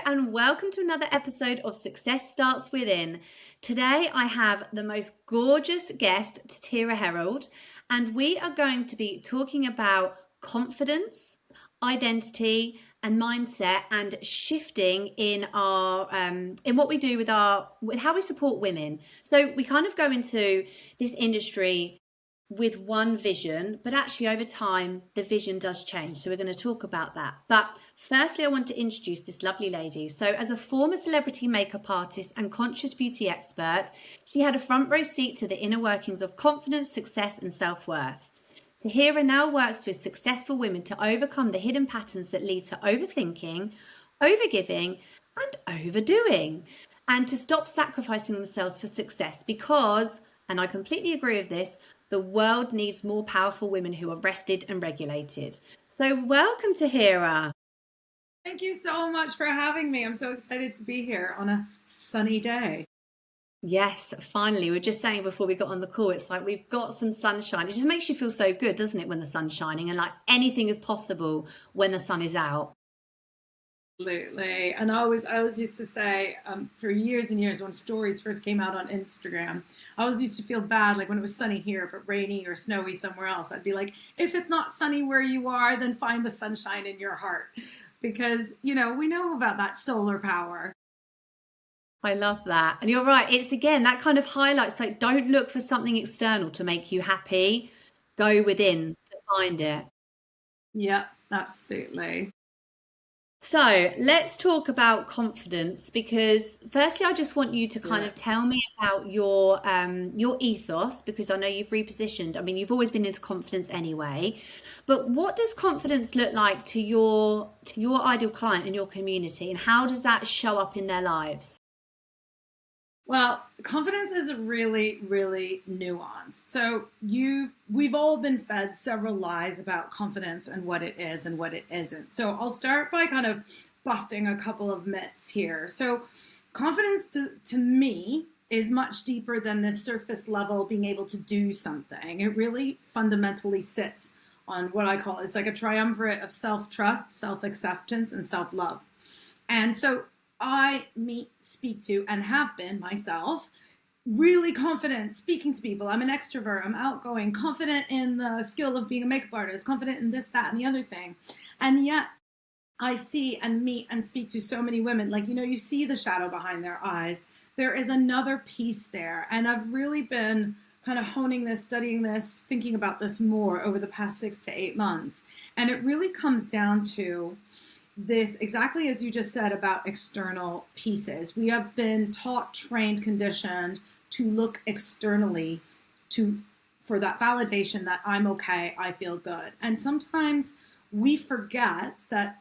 and welcome to another episode of Success Starts Within. Today, I have the most gorgeous guest, Tahira Herold, and we are going to be talking about confidence, identity, and mindset, and shifting in our in what we do with how we support women. So we kind of go into this industry with one vision, but actually over time the vision does change, so we're going to talk about that. But firstly, I want to introduce this lovely lady. So as a former celebrity makeup artist and conscious beauty expert, she had a front row seat to the inner workings of confidence, success and self-worth. Tahira now works with successful women to overcome the hidden patterns that lead to overthinking, overgiving and overdoing, and to stop sacrificing themselves for success because, and I completely agree with this, the world needs more powerful women who are rested and regulated. So welcome, Tahira. Thank you so much for having me. I'm so excited to be here on a sunny day. Yes, finally. We were just saying before we got on the call, it's like we've got some sunshine. It just makes you feel so good, doesn't it, when the sun's shining, and like anything is possible when the sun is out. Absolutely. And I always used to say for years and years when stories first came out on Instagram, I always used to feel bad, like when it was sunny here, but rainy or snowy somewhere else. I'd be like, if it's not sunny where you are, then find the sunshine in your heart. Because, we know about that solar power. I love that. And you're right. It's again, that kind of highlights, like, don't look for something external to make you happy. Go within to find it. Yep, absolutely. So let's talk about confidence, because firstly, I just want you to kind Yeah. of tell me about your ethos, because I know you've repositioned. I mean, you've always been into confidence anyway, but what does confidence look like to your ideal client and your community, and how does that show up in their lives? Well, confidence is really, really nuanced. So we've all been fed several lies about confidence and what it is and what it isn't. So I'll start by kind of busting a couple of myths here. So confidence to me is much deeper than this surface level being able to do something. It really fundamentally sits on what I call, it's like a triumvirate of self-trust, self-acceptance, and self-love. And so speak to, and have been myself, really confident speaking to people. I'm an extrovert, I'm outgoing, confident in the skill of being a makeup artist, confident in this, that, and the other thing. And yet I see and meet and speak to so many women, like, you see the shadow behind their eyes. There is another piece there. And I've really been kind of honing this, studying this, thinking about this more over the past 6 to 8 months. And it really comes down to this, exactly as you just said about external pieces. We have been taught, trained, conditioned to look externally for that validation that I'm okay, I feel good. And sometimes we forget that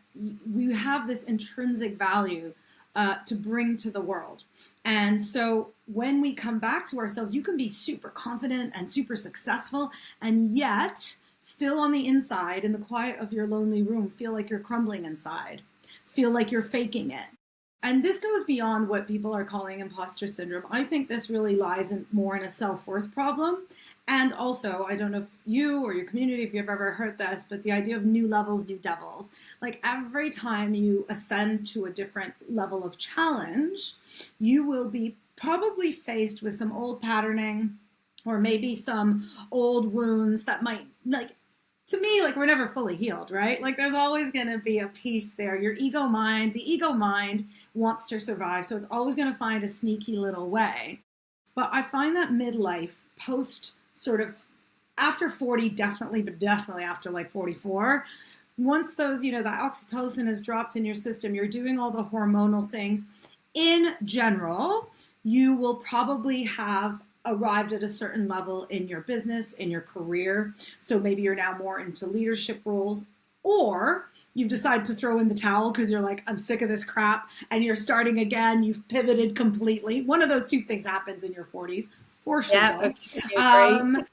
we have this intrinsic value to bring to the world. And so when we come back to ourselves, you can be super confident and super successful, and yet still on the inside, in the quiet of your lonely room, feel like you're crumbling inside, feel like you're faking it. And this goes beyond what people are calling imposter syndrome. I think this really lies more in a self-worth problem. And also, I don't know if you or your community, if you've ever heard this, but the idea of new levels, new devils. Like every time you ascend to a different level of challenge, you will be probably faced with some old patterning, or maybe some old wounds that might, like, to me, like, we're never fully healed, right? Like, there's always going to be a piece there. The ego mind wants to survive, so it's always going to find a sneaky little way. But I find that midlife, post sort of after 40, definitely, but definitely after like 44, once those, that oxytocin has dropped in your system, you're doing all the hormonal things. In general, you will probably have arrived at a certain level in your business, in your career. So maybe you're now more into leadership roles, or you've decided to throw in the towel because you're like, I'm sick of this crap, and you're starting again. You've pivoted completely. One of those two things happens in your 40s, for sure. Yeah, okay, agree.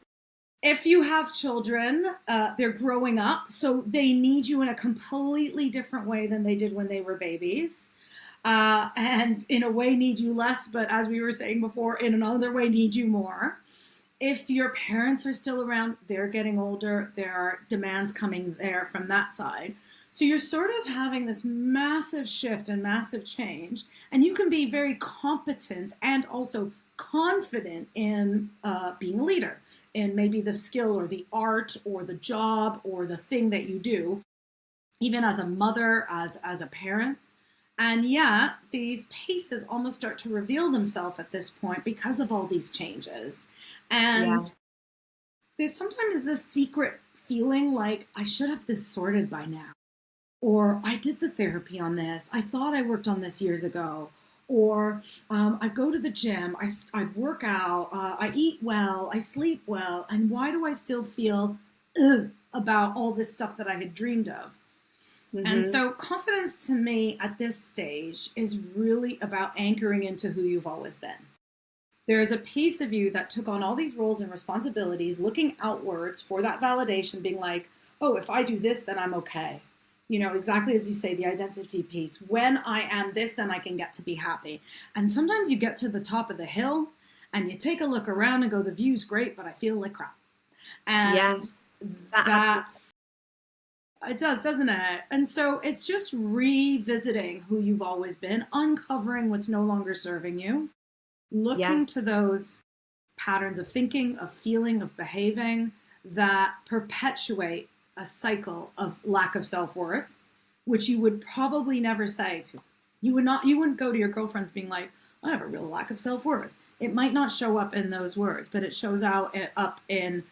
If you have children, they're growing up, so they need you in a completely different way than they did when they were babies. And in a way need you less, but as we were saying before, in another way need you more. If your parents are still around, they're getting older, there are demands coming there from that side. So you're sort of having this massive shift and massive change, and you can be very competent and also confident in being a leader, in maybe the skill or the art or the job or the thing that you do, even as a mother, as a parent. And yet, these pieces almost start to reveal themselves at this point because of all these changes. Yeah. And there's sometimes this secret feeling like I should have this sorted by now. Or I did the therapy on this. I thought I worked on this years ago. Or I go to the gym, I work out, I eat well, I sleep well. And why do I still feel about all this stuff that I had dreamed of? And Mm-hmm. so confidence to me at this stage is really about anchoring into who you've always been. There is a piece of you that took on all these roles and responsibilities, looking outwards for that validation, being like, oh, if I do this, then I'm okay. You know, exactly as you say, the identity piece. When I am this, then I can get to be happy. And sometimes you get to the top of the hill and you take a look around and go, the view's great, but I feel like crap. Yeah. And That happens. that's it does, doesn't it? And so it's just revisiting who you've always been, uncovering what's no longer serving you, Yeah. looking to those patterns of thinking, of feeling, of behaving that perpetuate a cycle of lack of self-worth, which you would probably never say to. You wouldn't go to your girlfriends being like, I have a real lack of self-worth. It might not show up in those words, but it shows up in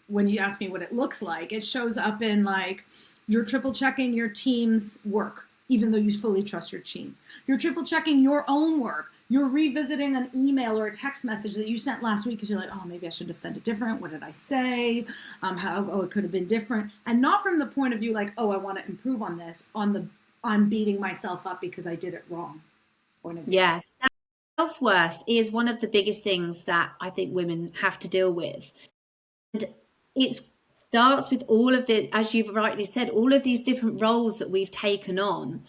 when you ask me what it looks like, it shows up in like you're triple checking your team's work, even though you fully trust your team. You're triple checking your own work. You're revisiting an email or a text message that you sent last week because you're like, oh, maybe I should have sent it different. What did I say? It could have been different. And not from the point of view like, oh, I want to improve on this, I'm beating myself up because I did it wrong point of view. Yes. Self-worth is one of the biggest things that I think women have to deal with. And it starts with all of the, as you've rightly said, all of these different roles that we've taken on.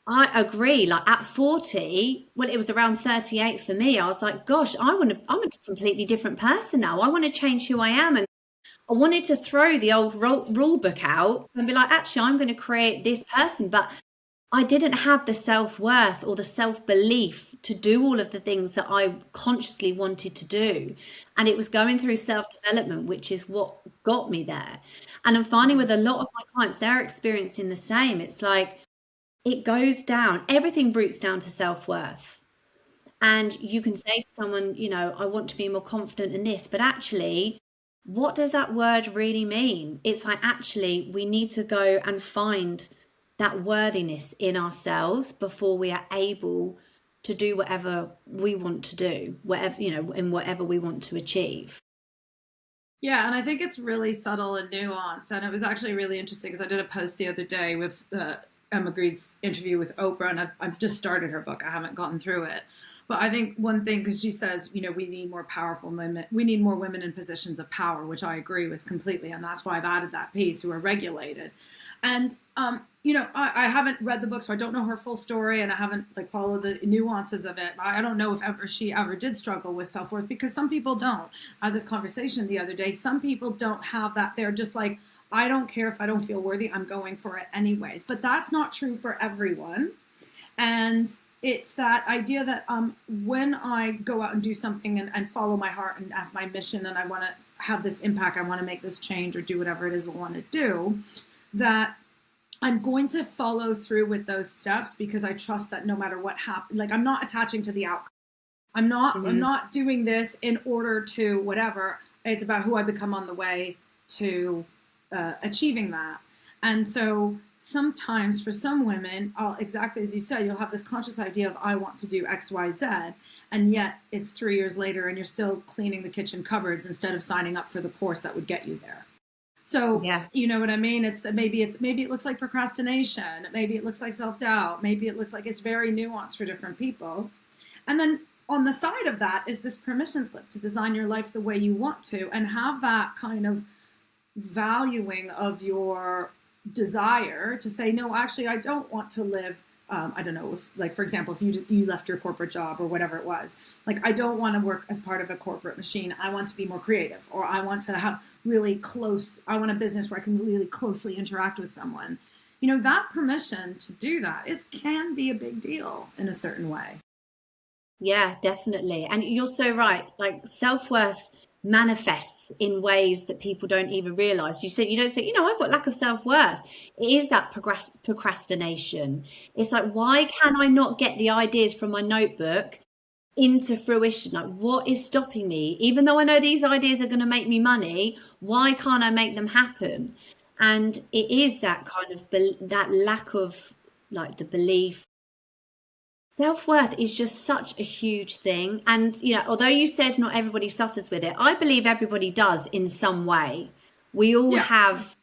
I agree. Like at 40, well, it was around 38 for me. I was like, gosh, I'm a completely different person now. I want to change who I am. And I wanted to throw the old rule book out and be like, actually, I'm going to create this person. But I didn't have the self-worth or the self-belief to do all of the things that I consciously wanted to do. And it was going through self-development, which is what got me there. And I'm finding with a lot of my clients, they're experiencing the same. It's like it goes down, everything roots down to self-worth. And you can say to someone, you know, I want to be more confident in this, but actually, what does that word really mean? It's like, actually, we need to go and find that worthiness in ourselves before we are able to do whatever we want to do, whatever, you know, and whatever we want to achieve. Yeah, and I think it's really subtle and nuanced. And it was actually really interesting because I did a post the other day with Emma Greed's interview with Oprah, and I've just started her book. I haven't gotten through it. But I think one thing, because she says, you know, we need more powerful women, we need more women in positions of power, which I agree with completely. And that's why I've added that piece, who are regulated. And, you know, I haven't read the book, so I don't know her full story, and I haven't like followed the nuances of it. I don't know if she ever did struggle with self-worth, because some people don't. I had this conversation the other day. Some people don't have that. They're just like, I don't care if I don't feel worthy, I'm going for it anyways. But that's not true for everyone. And it's that idea that when I go out and do something and follow my heart and have my mission, and I want to have this impact, I want to make this change or do whatever it is I want to do, that I'm going to follow through with those steps because I trust that no matter what happens, like I'm not attaching to the outcome. I'm not doing this in order to whatever. It's about who I become on the way to achieving that. And so sometimes for some women, exactly as you said, you'll have this conscious idea of I want to do X, Y, Z, and yet it's 3 years later and you're still cleaning the kitchen cupboards instead of signing up for the course that would get you there. So, Yeah. you know what I mean? It's that maybe it looks like procrastination. Maybe it looks like self-doubt. Maybe it looks like it's very nuanced for different people. And then on the side of that is this permission slip to design your life the way you want to and have that kind of valuing of your desire to say, no, actually, I don't want to live I don't know, if, like, for example, if you left your corporate job or whatever it was, like, I don't want to work as part of a corporate machine. I want to be more creative, or I want to have I want a business where I can really closely interact with someone. That permission to do that can be a big deal in a certain way. Yeah, definitely. And you're so right. Like self-worth manifests in ways that people don't even realize. You don't say, I've got lack of self-worth. It is that procrastination. It's like, why can I not get the ideas from my notebook into fruition? Like, what is stopping me? Even though I know these ideas are going to make me money, why can't I make them happen? And it is that kind of that lack of like the belief. Self-worth is just such a huge thing. And, although you said not everybody suffers with it, I believe everybody does in some way. We all have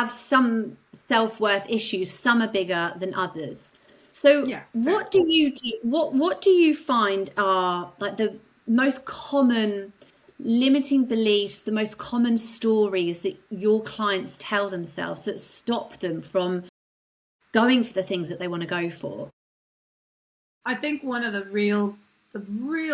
some self-worth issues. Some are bigger than others. So what do you do? What do you find are like the most common limiting beliefs, the most common stories that your clients tell themselves that stop them from going for the things that they want to go for? I think one of the real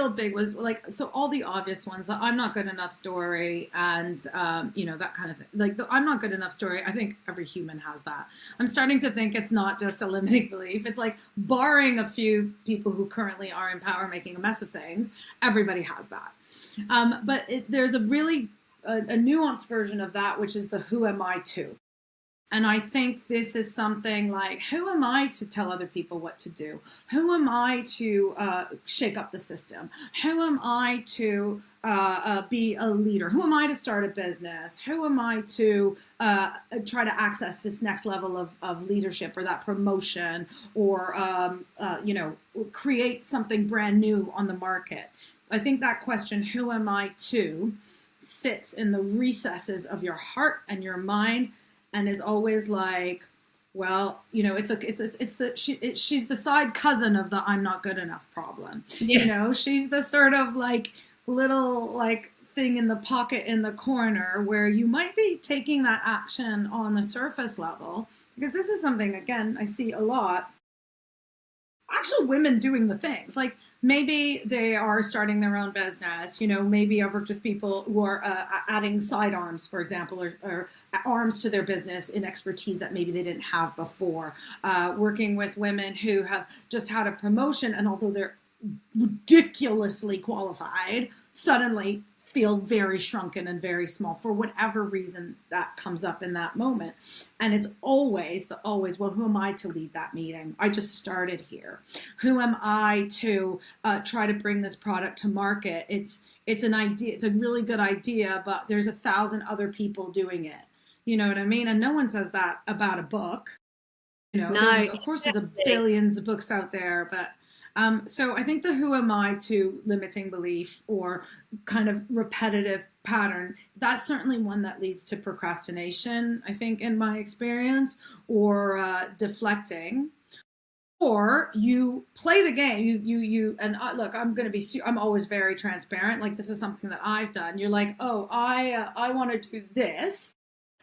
big was like, so all the obvious ones, the I'm not good enough story, and that kind of thing. Like the I'm not good enough story, I think every human has that. I'm starting to think it's not just a limiting belief. It's like, barring a few people who currently are in power making a mess of things, everybody has that. But there's a really a nuanced version of that, which is the who am I to? And I think this is something like, who am I to tell other people what to do? Who am I to shake up the system? Who am I to be a leader? Who am I to start a business? Who am I to try to access this next level of leadership, or that promotion, or create something brand new on the market? I think that question, who am I to, sits in the recesses of your heart and your mind, and is always like, well, she's the side cousin of the I'm not good enough problem. Yeah. She's the sort of like little like thing in the pocket in the corner where you might be taking that action on the surface level, because this is something, again, I see a lot. Actual women doing the things, like maybe they are starting their own business. Maybe I've worked with people who are adding sidearms, for example, or arms to their business in expertise that maybe they didn't have before. Working with women who have just had a promotion, and although they're ridiculously qualified, suddenly feel very shrunken and very small for whatever reason that comes up in that moment. And it's always, well, who am I to lead that meeting? I just started here. Who am I to try to bring this product to market? It's an idea. It's a really good idea, but there's 1,000 other people doing it. You know what I mean? And no one says that about a book. No, of course, there's billions of books out there, but so I think the who am I to limiting belief, or kind of repetitive pattern, that's certainly one that leads to procrastination, I think, in my experience, or deflecting. Or you play the game, look, I'm always very transparent. Like, this is something that I've done. You're like, oh, I want to do this,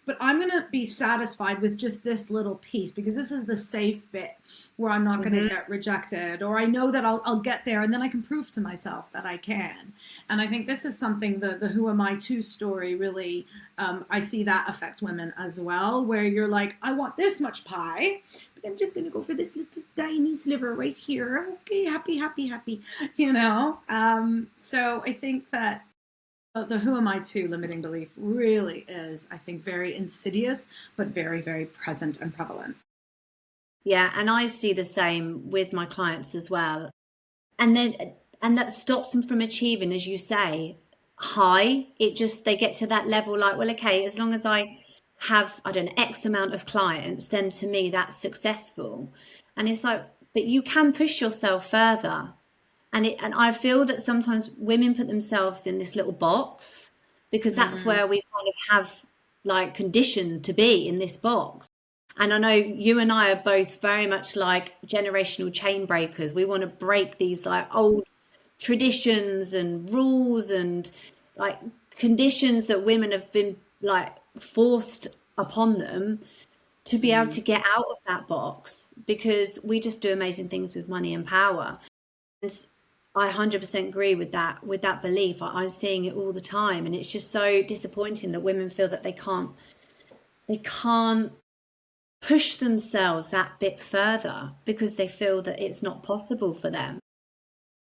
but I'm going to be satisfied with just this little piece, because this is the safe bit where I'm not going to get rejected, or I know that I'll get there, and then I can prove to myself that I can. And I think this is something, the who am I to story really, I see that affect women as well, where you're like, I want this much pie, but I'm just going to go for this little tiny sliver right here. Okay, happy. So I think that the who am I to limiting belief really is, I think, very insidious, but very, very present and prevalent. Yeah, and I see the same with my clients as well. And that stops them from achieving, as you say, high. They get to that level like, well, okay, as long as I have, I don't know, X amount of clients, then to me that's successful. And it's like, but you can push yourself further. And I feel that sometimes women put themselves in this little box, because that's where we kind of have like conditioned to be, in this box. And I know you and I are both very much like generational chain breakers. We want to break these like old traditions and rules and like conditions that women have been like forced upon them, to be able to get out of that box. because we just do amazing things with money and power. And I 100% agree with that belief. I'm seeing it all the time, and it's just so disappointing that women feel that they can't push themselves that bit further because they feel that it's not possible for them.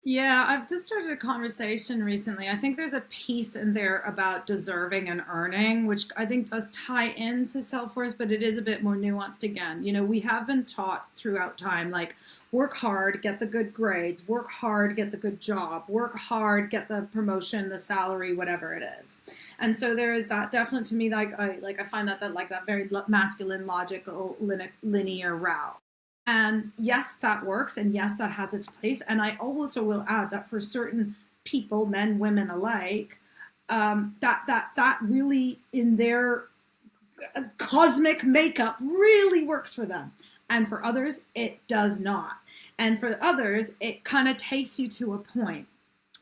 Yeah, I've just started a conversation recently. I think there's a piece in there about deserving and earning, which I think does tie into self-worth, but it is a bit more nuanced again. You know, we have been taught throughout time, like, work hard, get the good grades, work hard, get the good job, work hard, get the promotion, the salary, whatever it is. And so there is that definitely, to me, I find that like that very masculine, logical, linear route. And yes, that works, and yes, that has its place. And I also will add that for certain people, men, women alike, that really in their cosmic makeup really works for them. And for others, it does not. And for others, it kind of takes you to a point.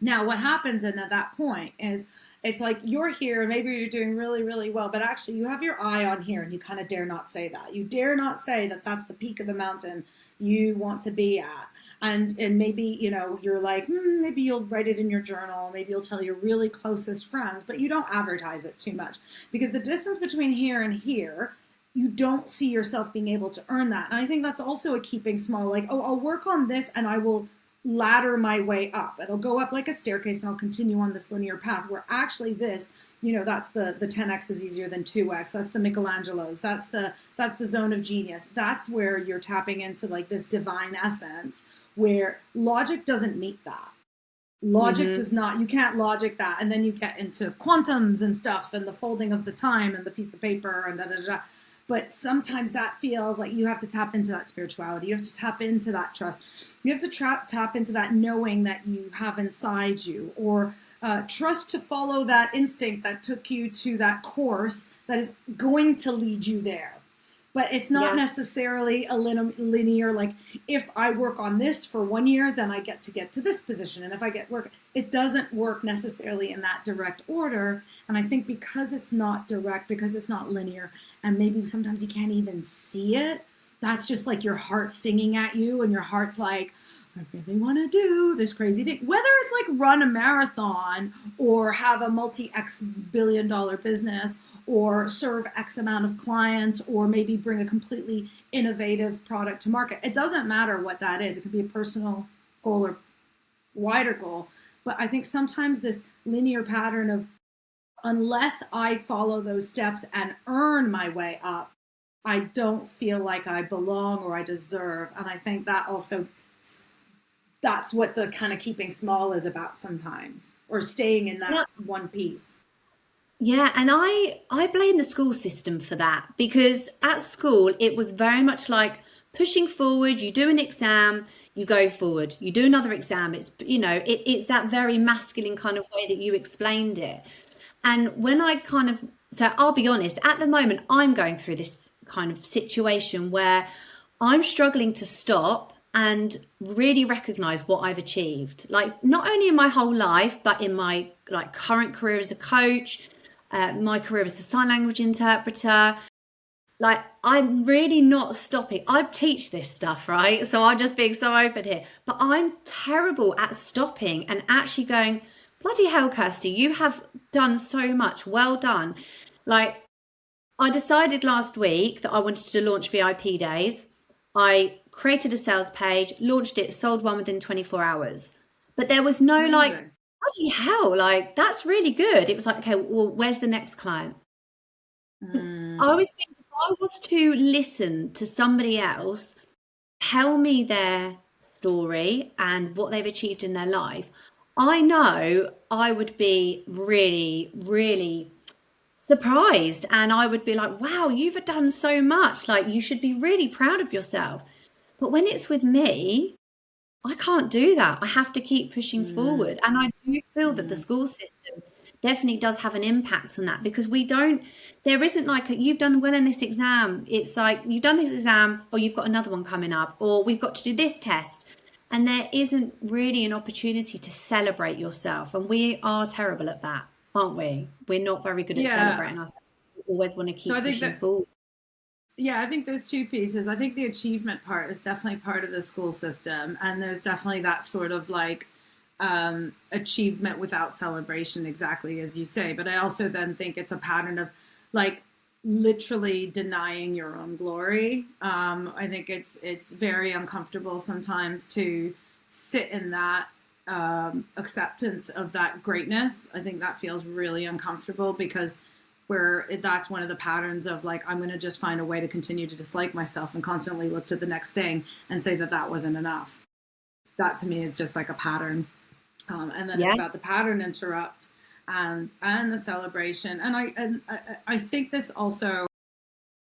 Now, what happens at that point is it's like you're here, maybe you're doing really, really well, but actually you have your eye on here and you kind of dare not say that. You dare not say that that's the peak of the mountain you want to be at. And maybe, you know, you're like, maybe you'll write it in your journal, maybe you'll tell your really closest friends, but you don't advertise it too much. Because the distance between here and here, you don't see yourself being able to earn that. And I think that's also a keeping small, like, oh, I'll work on this and I will ladder my way up. It'll go up like a staircase and I'll continue on this linear path where actually this, you know, that's the 10x is easier than 2x. That's the Michelangelos. That's the zone of genius. That's where you're tapping into like this divine essence where logic doesn't meet that. Logic does not, you can't logic that. And then you get into quantums and stuff and the folding of the time and the piece of paper and da da da. But sometimes that feels like you have to tap into that spirituality. You have to tap into that trust. You have to tap into that knowing that you have inside you, or trust to follow that instinct that took you to that course that is going to lead you there. But it's not necessarily a linear, like, if I work on this for 1 year, then I get to this position. And if I get work, it doesn't work necessarily in that direct order. And I think because it's not direct, because it's not linear, and maybe sometimes you can't even see it, that's just like your heart singing at you, and your heart's like, I really want to do this crazy thing. Whether it's like run a marathon or have a multi-X billion-dollar business or serve X amount of clients or maybe bring a completely innovative product to market. It doesn't matter what that is. It could be a personal goal or wider goal. But I think sometimes this linear pattern of unless I follow those steps and earn my way up, I don't feel like I belong or I deserve. And I think that also, that's what the kind of keeping small is about sometimes, or staying in that one piece. Yeah, and I blame the school system for that, because at school it was very much like pushing forward. You do an exam, you go forward. You do another exam. It's, you know, it's that very masculine kind of way that you explained it. And when so I'll be honest, at the moment I'm going through this kind of situation where I'm struggling to stop and really recognize what I've achieved, like not only in my whole life, but in my like current career as a coach, my career as a sign language interpreter. Like, I'm really not stopping. I teach this stuff, right? So I'm just being so open here, but I'm terrible at stopping and actually going, bloody hell, Kirsty, you have done so much. Well done. Like, I decided last week that I wanted to launch VIP days. I created a sales page, launched it, sold one within 24 hours. But there was no like, bloody hell, like, that's really good. It was like, okay, well, where's the next client? I always think if I was to listen to somebody else tell me their story and what they've achieved in their life, I know I would be really, really surprised, and I would be like, wow, you've done so much, like you should be really proud of yourself. But when it's with me, I can't do that. I have to keep pushing forward. And I do feel that the school system definitely does have an impact on that, because there isn't like you've done well in this exam. It's like you've done this exam, or you've got another one coming up, or we've got to do this test. And there isn't really an opportunity to celebrate yourself. And we are terrible at that, aren't we? We're not very good at celebrating ourselves. We always want to keep pushing forward. Yeah, I think there's two pieces. I think the achievement part is definitely part of the school system, and there's definitely that sort of like achievement without celebration, exactly as you say. But I also then think it's a pattern of like literally denying your own glory. I think it's very uncomfortable sometimes to sit in that acceptance of that greatness. I think that feels really uncomfortable because where that's one of the patterns of like I'm going to just find a way to continue to dislike myself and constantly look to the next thing and say that that wasn't enough. That to me is just like a pattern, and then it's Yeah. about the pattern interrupt and the celebration. And I think this also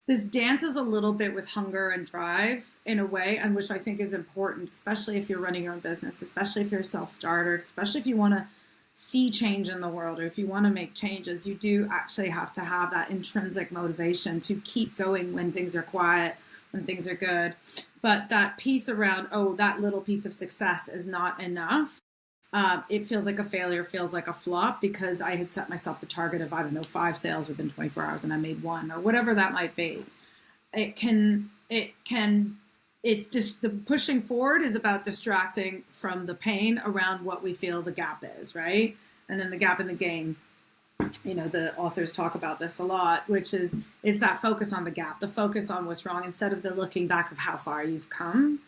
this dances a little bit with hunger and drive in a way, and which I think is important, especially if you're running your own business, especially if you're a self-starter, especially if you want to see change in the world or if you want to make changes. You do actually have to have that intrinsic motivation to keep going when things are quiet, when things are good. But that piece around, oh, that little piece of success is not enough. It feels like a failure, feels like a flop because I had set myself the target of, I don't know, 5 sales within 24 hours and I made one or whatever that might be. It's just the pushing forward is about distracting from the pain around what we feel the gap is, right? And then the gap in the gain, the authors talk about this a lot, which is that focus on the gap, the focus on what's wrong instead of the looking back of how far you've come.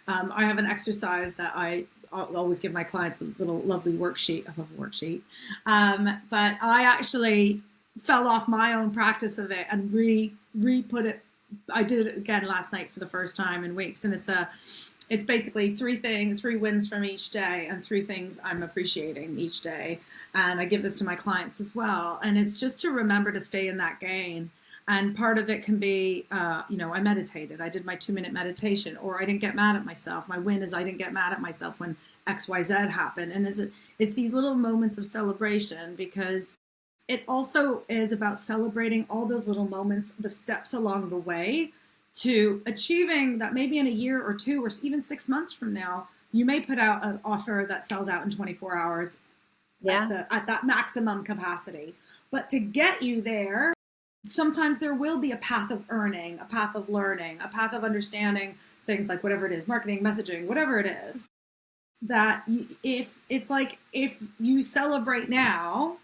I have an exercise that I'll always give my clients a little lovely worksheet. I love a worksheet. But I actually fell off my own practice of it and re-put it. I did it again last night for the first time in weeks. And it's basically three wins from each day and three things I'm appreciating each day. And I give this to my clients as well. And it's just to remember to stay in that gain. And part of it can be, I meditated. I did my 2-minute meditation, or I didn't get mad at myself. My win is I didn't get mad at myself when XYZ happened. And it's these little moments of celebration because it also is about celebrating all those little moments, the steps along the way to achieving that maybe in a year or two or even 6 months from now, you may put out an offer that sells out in 24 hours Yeah. at that maximum capacity. But to get you there, sometimes there will be a path of earning, a path of learning, a path of understanding things like whatever it is, marketing, messaging, whatever it is, that if you celebrate now,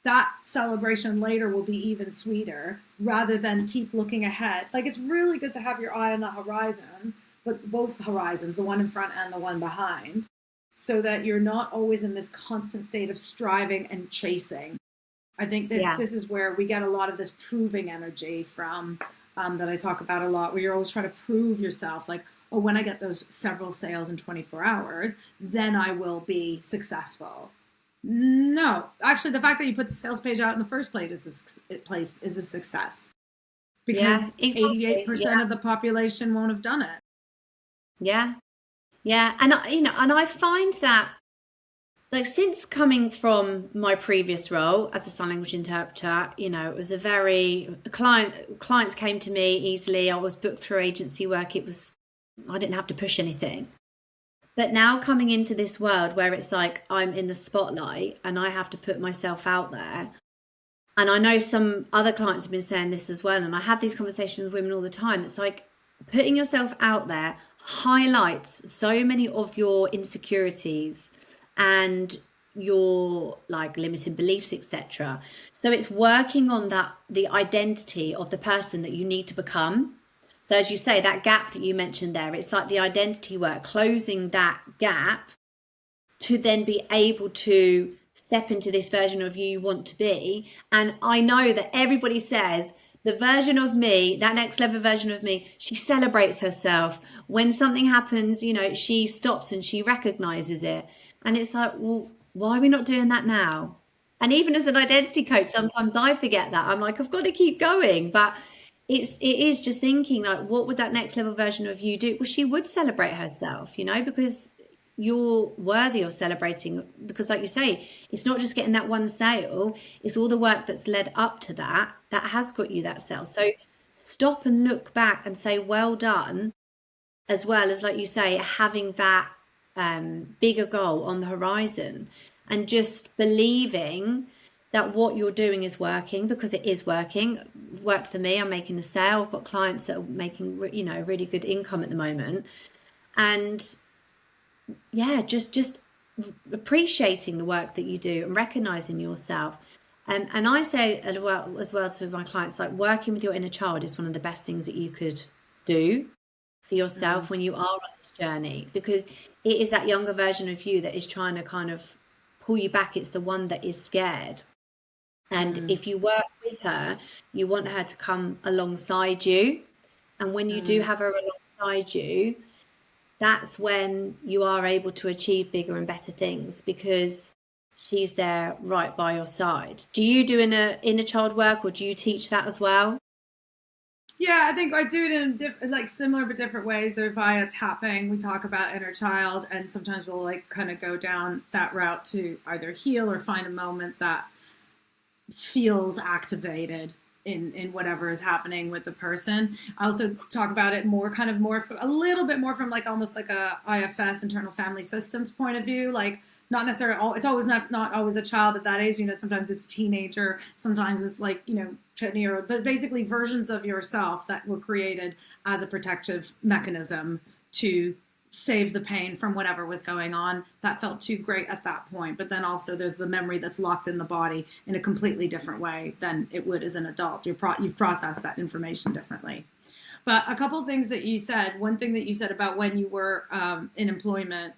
that celebration later will be even sweeter rather than keep looking ahead. Like it's really good to have your eye on the horizon, but both horizons, the one in front and the one behind, so that you're not always in this constant state of striving and chasing. I think Yeah. this is where we get a lot of this proving energy from, that I talk about a lot, where you're always trying to prove yourself, like, oh, when I get those several sales in 24 hours, then I will be successful. No, actually, the fact that you put the sales page out in the first place is a success Yeah. because Exactly. 88% of the population won't have done it. Yeah. Yeah. And I find that, like, since coming from my previous role as a sign language interpreter, it was a very clients came to me easily. I was booked through agency work. I didn't have to push anything. But now coming into this world where it's like I'm in the spotlight and I have to put myself out there. And I know some other clients have been saying this as well. And I have these conversations with women all the time. It's like putting yourself out there highlights so many of your insecurities and your like limiting beliefs, etc. So it's working on the identity of the person that you need to become. So as you say, that gap that you mentioned there, it's like the identity work, closing that gap to then be able to step into this version of you want to be. And I know that everybody says the version of me, that next level version of me, she celebrates herself. When something happens, she stops and she recognizes it. And it's like, well, why are we not doing that now? And even as an identity coach, sometimes I forget that. I'm like, I've got to keep going. But it is just thinking like, what would that next level version of you do? Well, she would celebrate herself, because you're worthy of celebrating, because like you say, it's not just getting that one sale, it's all the work that's led up to that has got you that sale. So stop and look back and say well done, as well as, like you say, having that bigger goal on the horizon and just believing that what you're doing is working, because it is working. Worked for me. I'm making a sale. I've got clients that are making, really good income at the moment. And yeah, just appreciating the work that you do and recognizing yourself. And I say as well to my clients, like, working with your inner child is one of the best things that you could do for yourself when you are on this journey, because it is that younger version of you that is trying to kind of pull you back. It's the one that is scared. And if you work with her, you want her to come alongside you. And when you do have her alongside you, that's when you are able to achieve bigger and better things, because she's there right by your side. Do you do inner child work, or do you teach that as well? Yeah, I think I do it in like similar but different ways. They're via tapping. We talk about inner child, and sometimes we'll like kind of go down that route to either heal or find a moment that feels activated in whatever is happening with the person. I also talk about it more kind of more a little bit more from like almost like a IFS, internal family systems point of view, like not necessarily all, it's always not always a child at that age, sometimes it's a teenager, sometimes it's like 20-year-old, but basically versions of yourself that were created as a protective mechanism to save the pain from whatever was going on that felt too great at that point. But then also there's the memory that's locked in the body in a completely different way than it would as an adult. You've processed that information differently. But a couple of things that you said, one thing that you said about when you were in employment,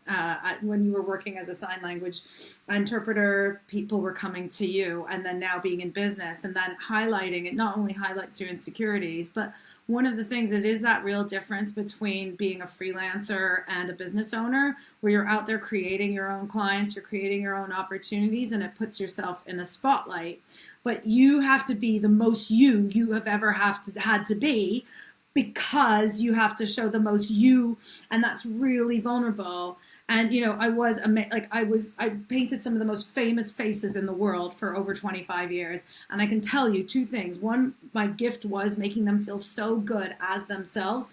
when you were working as a sign language interpreter, people were coming to you, and then now being in business, and then highlighting it not only highlights your insecurities, but one of the things, it is that real difference between being a freelancer and a business owner, where you're out there creating your own clients, you're creating your own opportunities, and it puts yourself in a spotlight. But you have to be the most you have ever had to be, because you have to show the most you, and that's really vulnerable. And I painted some of the most famous faces in the world for over 25 years, and I can tell you two things. One, my gift was making them feel so good as themselves,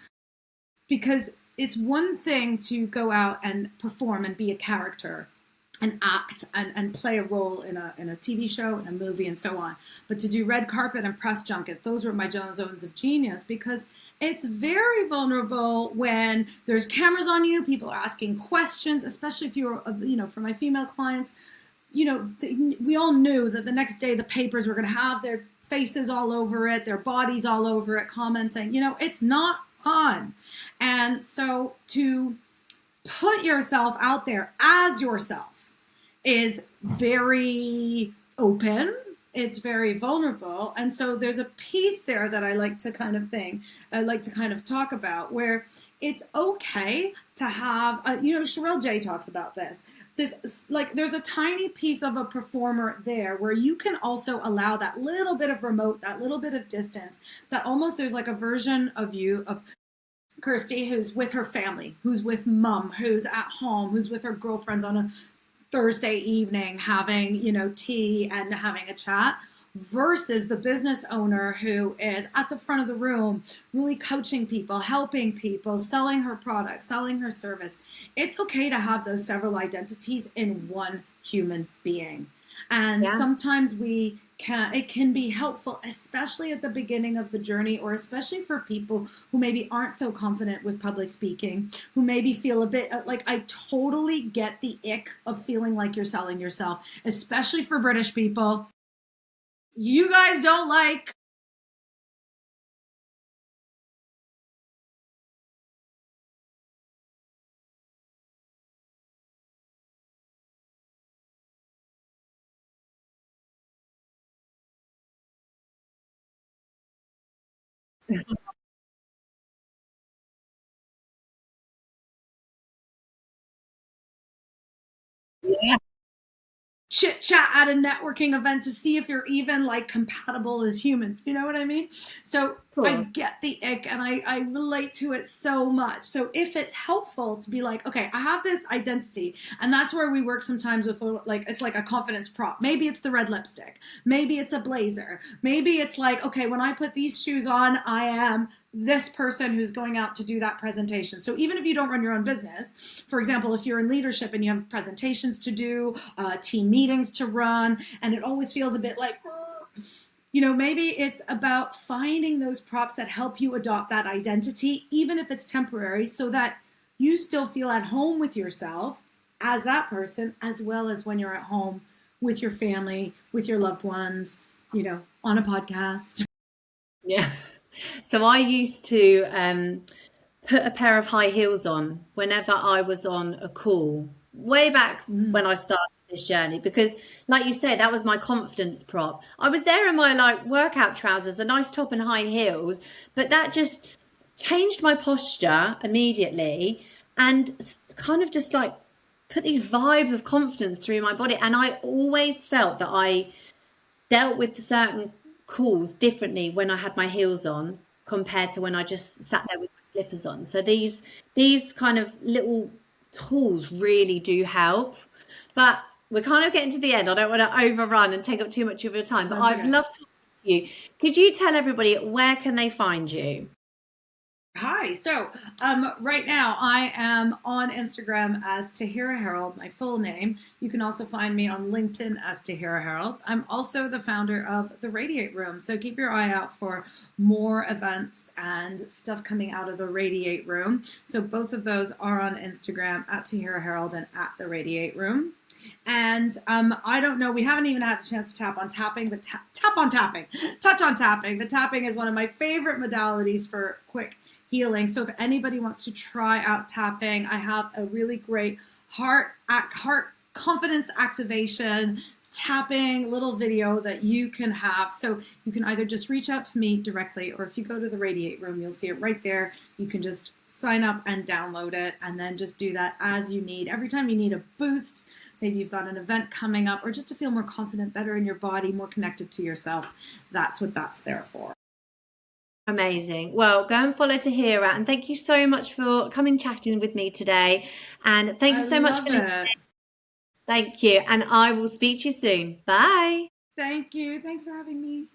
because it's one thing to go out and perform and be a character and act and play a role in a TV show, in a movie, and so on. But to do red carpet and press junket, those were my zones of genius, because it's very vulnerable when there's cameras on you, people are asking questions, especially if you're, for my female clients, we all knew that the next day the papers were going to have their faces all over it, their bodies all over it, commenting, it's not on. And so to put yourself out there as yourself is very open. It's very vulnerable. And so there's a piece there that I like to kind of talk about, where it's okay to have, Sherelle J talks about this. There's a tiny piece of a performer there where you can also allow that little bit of remote, that little bit of distance, that almost there's like a version of you, of Kirsty, who's with her family, who's with mom, who's at home, who's with her girlfriends on a Thursday evening having, tea and having a chat, versus the business owner who is at the front of the room, really coaching people, helping people, selling her product, selling her service. It's okay to have those several identities in one human being. And sometimes it can be helpful, especially at the beginning of the journey, or especially for people who maybe aren't so confident with public speaking, who maybe feel a bit like, I totally get the ick of feeling like you're selling yourself, especially for British people. You guys don't like chit chat at a networking event to see if you're even like compatible as humans. You know what I mean? So I Cool. get the ick and I relate to it so much. So if it's helpful to be like, okay, I have this identity, and that's where we work sometimes with like, it's like a confidence prop. Maybe it's the red lipstick. Maybe it's a blazer. Maybe it's like, okay, when I put these shoes on, I am this person who's going out to do that presentation. So even if you don't run your own business, for example, if you're in leadership and you have presentations to do, team meetings to run, and it always feels a bit like, maybe it's about finding those props that help you adopt that identity, even if it's temporary, so that you still feel at home with yourself as that person, as well as when you're at home with your family, with your loved ones, on a podcast. Yeah. So I used to put a pair of high heels on whenever I was on a call, way back when I started this journey, because like you say, that was my confidence prop. I was there in my like workout trousers, a nice top and high heels, but that just changed my posture immediately and kind of just like put these vibes of confidence through my body. And I always felt that I dealt with certain calls differently when I had my heels on compared to when I just sat there with my slippers on. So these kind of little tools really do help. But we're kind of getting to the end. I don't want to overrun and take up too much of your time, but That's I've okay. loved talking to you. Could you tell everybody where can they find you? Hi. So right now I am on Instagram as Tahira Herold, my full name. You can also find me on LinkedIn as Tahira Herold. I'm also the founder of the Radiate Room. So keep your eye out for more events and stuff coming out of the Radiate Room. So both of those are on Instagram at Tahira Herold and at the Radiate Room. And I don't know, we haven't even had a chance to tap on tapping, but tap on tapping, touch on tapping. The tapping is one of my favorite modalities for quick healing. So if anybody wants to try out tapping, I have a really great heart confidence activation tapping little video that you can have. So you can either just reach out to me directly, or if you go to the Radiate Room, you'll see it right there. You can just sign up and download it, and then just do that as you need. Every time you need a boost, maybe you've got an event coming up, or just to feel more confident, better in your body, more connected to yourself, that's what that's there for. Amazing. Well, go and follow Tahira, and thank you so much for coming chatting with me today. And thank you I so much love for listening. it. Thank you. And I will speak to you soon. Bye. Thank you. Thanks for having me.